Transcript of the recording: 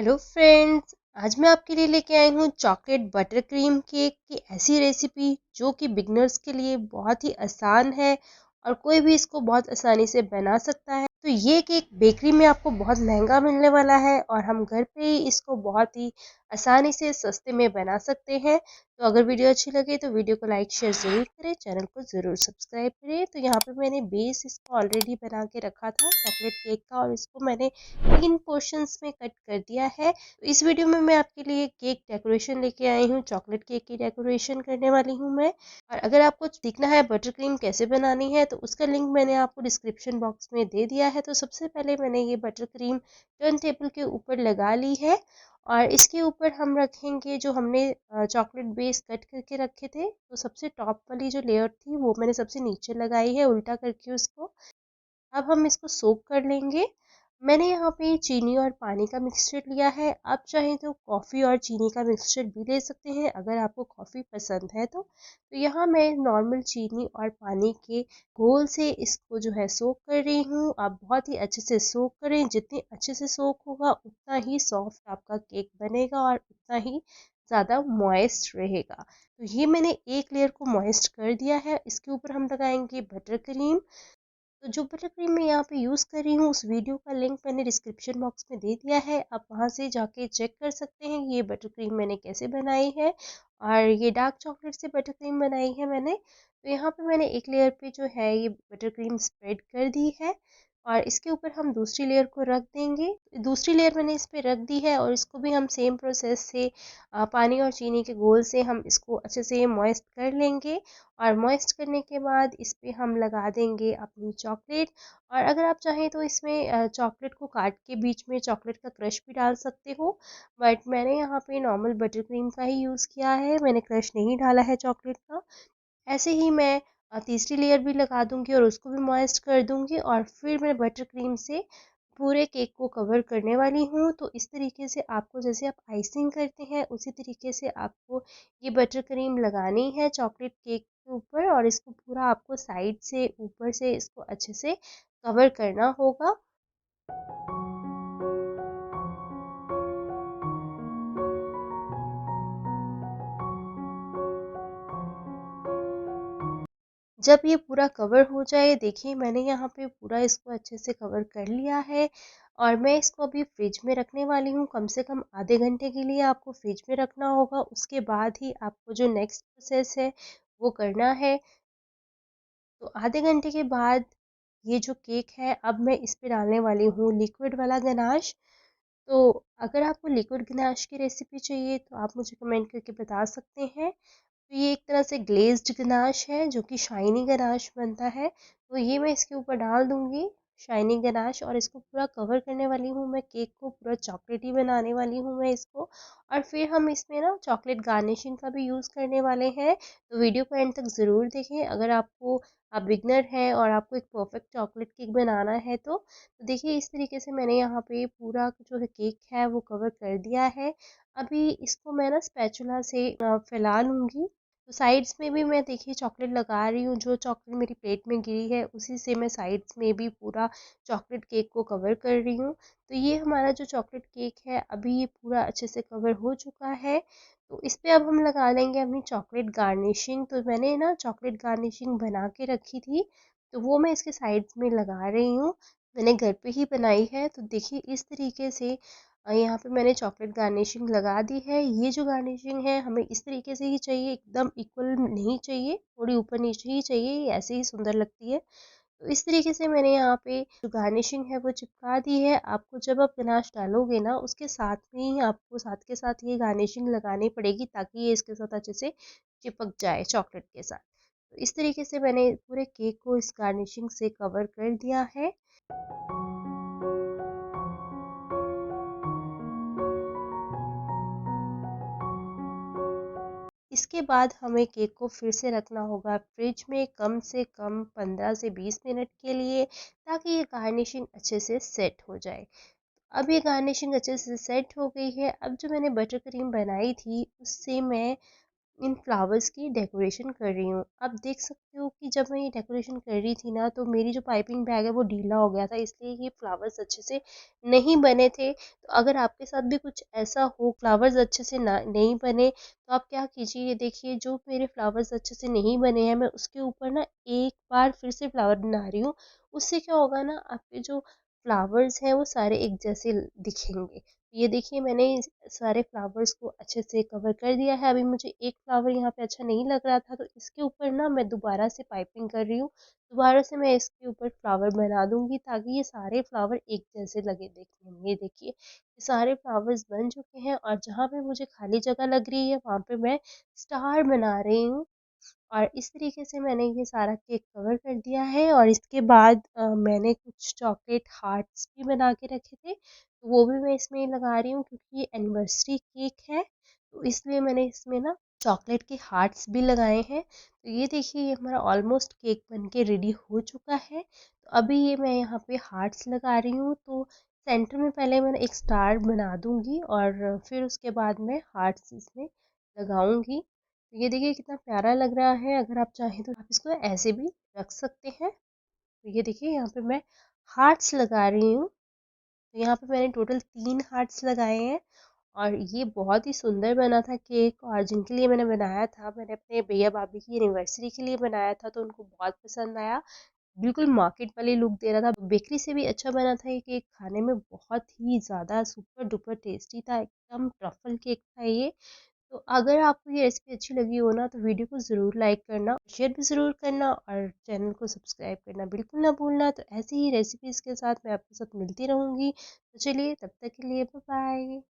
Hello friends. आज मैं आपके लिए लेके आई हूँ चॉकलेट बटर क्रीम केक की ऐसी रेसिपी जो कि बिगनर्स के लिए बहुत ही आसान है और कोई भी इसको बहुत आसानी से बना सकता है। तो ये केक बेकरी में आपको बहुत महंगा मिलने वाला है और हम घर पे ही इसको बहुत ही आसानी से सस्ते में बना सकते हैं। तो अगर वीडियो अच्छी लगे तो वीडियो को लाइक शेयर ज़रूर करें, चैनल को ज़रूर सब्सक्राइब करें। तो यहाँ पे मैंने बेस इसको ऑलरेडी बना के रखा था चॉकलेट केक का और इसको मैंने 3 पोर्शंस में कट कर दिया है। तो इस वीडियो में मैं आपके लिए केक डेकोरेशन लेके आई हूँ, चॉकलेट केक की डेकोरेशन करने वाली हूँ मैं। और अगर आपको सीखना है बटर क्रीम कैसे बनानी है तो उसका लिंक मैंने आपको डिस्क्रिप्शन बॉक्स में दे दिया है। तो सबसे पहले मैंने ये बटर क्रीम टर्न टेबल के ऊपर लगा ली है और इसके ऊपर हम रखेंगे जो हमने चॉकलेट बेस कट करके रखे थे। तो सबसे टॉप वाली जो लेयर थी वो मैंने सबसे नीचे लगाई है उल्टा करके उसको। अब हम इसको सोक कर लेंगे। मैंने यहाँ पे चीनी और पानी का मिक्सचर लिया है। आप चाहें तो कॉफ़ी और चीनी का मिक्सचर भी ले सकते हैं अगर आपको कॉफ़ी पसंद है तो यहाँ मैं नॉर्मल चीनी और पानी के घोल से इसको जो है सोक कर रही हूँ। आप बहुत ही अच्छे से सोक करें, जितने अच्छे से सोक होगा उतना ही सॉफ्ट आपका केक बनेगा और उतना ही ज़्यादा मॉइस्ट रहेगा। तो ये मैंने एक लेयर को मॉइस्ट कर दिया है। इसके ऊपर हम लगाएंगे बटर क्रीम। तो जो बटर क्रीम मैं यहाँ पे यूज़ कर रही हूँ उस वीडियो का लिंक मैंने डिस्क्रिप्शन बॉक्स में दे दिया है। आप वहाँ से जाके चेक कर सकते हैं ये बटर क्रीम मैंने कैसे बनाई है। और ये डार्क चॉकलेट से बटर क्रीम बनाई है मैंने। तो यहाँ पे मैंने एक लेयर पे जो है ये बटर क्रीम स्प्रेड कर दी है और इसके ऊपर हम दूसरी लेयर को रख देंगे। दूसरी लेयर मैंने इस पे रख दी है और इसको भी हम सेम प्रोसेस से पानी और चीनी के घोल से हम इसको अच्छे से मॉइस्ट कर लेंगे। और मॉइस्ट करने के बाद इस पे हम लगा देंगे अपनी चॉकलेट। और अगर आप चाहें तो इसमें चॉकलेट को काट के बीच में चॉकलेट का क्रश भी डाल सकते हो, बट मैंने यहाँ पे नॉर्मल बटर क्रीम का ही यूज़ किया है, मैंने क्रश नहीं डाला है चॉकलेट का। ऐसे ही मैं तीसरी लेयर भी लगा दूंगी और उसको भी मॉइस्ट कर दूंगी और फिर मैं बटर क्रीम से पूरे केक को कवर करने वाली हूँ। तो इस तरीके से आपको, जैसे आप आइसिंग करते हैं उसी तरीके से आपको ये बटर क्रीम लगानी है चॉकलेट केक के ऊपर और इसको पूरा आपको साइड से ऊपर से इसको अच्छे से कवर करना होगा। जब ये पूरा कवर हो जाए, देखिए मैंने यहाँ पे पूरा इसको अच्छे से कवर कर लिया है और मैं इसको अभी फ्रिज में रखने वाली हूँ। कम से कम आधे घंटे के लिए आपको फ्रिज में रखना होगा, उसके बाद ही आपको जो नेक्स्ट प्रोसेस है वो करना है। तो आधे घंटे के बाद ये जो केक है अब मैं इस पे डालने वाली हूँ लिक्विड वाला गनाश। तो अगर आपको लिक्विड गनाश की रेसिपी चाहिए तो आप मुझे कमेंट करके बता सकते हैं। तो ये एक तरह से ग्लेज्ड गनाश है जो कि शाइनी गनाश बनता है। तो ये मैं इसके ऊपर डाल दूंगी शाइनी गनाश और इसको पूरा कवर करने वाली हूँ मैं, केक को पूरा चॉकलेटी बनाने वाली हूँ मैं इसको। और फिर हम इसमें ना चॉकलेट गार्निशिंग का भी यूज़ करने वाले हैं। तो वीडियो को एंड तक ज़रूर देखें अगर आपको, आप बिगनर हैं और आपको एक परफेक्ट चॉकलेट केक बनाना है तो देखिए इस तरीके से मैंने यहाँ पे पूरा जो है केक है वो कवर कर दिया है। अभी इसको मैं ना स्पैचुला से फैला लूँगी। तो साइड्स में भी मैं देखिए चॉकलेट लगा रही हूँ, जो चॉकलेट मेरी प्लेट में गिरी है उसी से मैं साइड्स में भी पूरा चॉकलेट केक को कवर कर रही हूँ। तो ये हमारा जो चॉकलेट केक है अभी ये पूरा अच्छे से कवर हो चुका है। तो इस पे अब हम लगा लेंगे अपनी चॉकलेट गार्निशिंग। तो मैंने ना चॉकलेट गार्निशिंग बना के रखी थी तो वो मैं इसके साइड्स में लगा रही हूँ। मैंने घर पे ही बनाई है। तो देखिए इस तरीके से यहाँ पे मैंने चॉकलेट गार्निशिंग लगा दी है। ये जो गार्निशिंग है हमें इस तरीके से ही चाहिए, एकदम इक्वल नहीं चाहिए, थोड़ी ऊपर नीचे ही चाहिए, ये ऐसे ही सुंदर लगती है। तो इस तरीके से मैंने यहाँ पे जो गार्निशिंग है वो चिपका दी है। आपको जब आप गनाश डालोगे ना उसके साथ में ही आपको साथ के साथ ये गार्निशिंग लगानी पड़ेगी ताकि ये इसके साथ अच्छे से चिपक जाए चॉकलेट के साथ। तो इस तरीके से मैंने पूरे केक को इस गार्निशिंग से कवर कर दिया है। इसके बाद हमें केक को फिर से रखना होगा फ्रिज में कम से कम 15 से 20 मिनट के लिए ताकि ये गार्निशिंग अच्छे से सेट हो जाए। अब ये गार्निशिंग अच्छे से सेट हो गई है। अब जो मैंने बटर क्रीम बनाई थी उससे मैं इन फ्लावर्स की डेकोरेशन कर रही हूँ। आप देख सकते हो कि जब मैं ये डेकोरेशन कर रही थी ना, तो मेरी जो पाइपिंग बैग है वो ढीला हो गया था, इसलिए ये फ्लावर्स अच्छे से नहीं बने थे। तो अगर आपके साथ भी कुछ ऐसा हो, फ्लावर्स अच्छे से ना नहीं बने, तो आप क्या कीजिए, ये देखिए जो मेरे फ्लावर्स अच्छे से नहीं बने हैं, मैं उसके ऊपर ना एक बार फिर से फ्लावर बना रही हूँ। उससे क्या होगा ना, आपके जो फ्लावर्स हैं वो सारे एक जैसे दिखेंगे। ये देखिए मैंने इस सारे फ्लावर्स को अच्छे से कवर कर दिया है। अभी मुझे एक फ्लावर यहाँ पे अच्छा नहीं लग रहा था, तो इसके ऊपर ना मैं दोबारा से पाइपिंग कर रही हूँ। दोबारा से मैं इसके ऊपर फ्लावर बना दूंगी, ताकि ये सारे फ्लावर एक जैसे लगे देखने में। ये देखिए ये सारे फ्लावर्स बन चुके हैं, और जहाँ पे मुझे खाली जगह लग रही है वहां पे मैं स्टार बना रही हूँ। और इस तरीके से मैंने ये सारा केक कवर कर दिया है। और इसके बाद मैंने कुछ चॉकलेट हार्ट्स भी बना के रखे थे, तो वो भी मैं इसमें लगा रही हूँ, क्योंकि ये एनिवर्सरी केक है, तो इसलिए मैंने इसमें ना चॉकलेट के हार्ट्स भी लगाए हैं। तो ये देखिए ये हमारा ऑलमोस्ट केक बन के रेडी हो चुका है। तो अभी ये मैं यहाँ पे हार्ट्स लगा रही हूँ, तो सेंटर में पहले मैं एक स्टार बना दूंगी, और फिर उसके बाद मैं हार्ट्स इसमें लगाऊंगी। तो ये देखिए कितना प्यारा लग रहा है। अगर आप चाहें तो आप इसको ऐसे भी रख सकते हैं। तो ये देखिए यहाँ पे मैं हार्ट्स लगा रही हूँ। तो यहाँ पे मैंने टोटल 3 हार्ट्स लगाए हैं, और ये बहुत ही सुंदर बना था केक। और जिनके लिए मैंने बनाया था, मैंने अपने भैया भाभी की एनिवर्सरी के लिए बनाया था, तो उनको बहुत पसंद आया। बिल्कुल मार्केट वाली लुक दे रहा था, बेकरी से भी अच्छा बना था ये केक। खाने में बहुत ही ज़्यादा सुपर डुपर टेस्टी था, एकदम ट्रफल केक था ये। तो अगर आपको ये रेसिपी अच्छी लगी हो ना, तो वीडियो को ज़रूर लाइक करना, शेयर भी ज़रूर करना, और चैनल को सब्सक्राइब करना बिल्कुल ना भूलना। तो ऐसी ही रेसिपीज़ के साथ मैं आपके साथ मिलती रहूँगी। तो चलिए तब तक के लिए बाय बाय।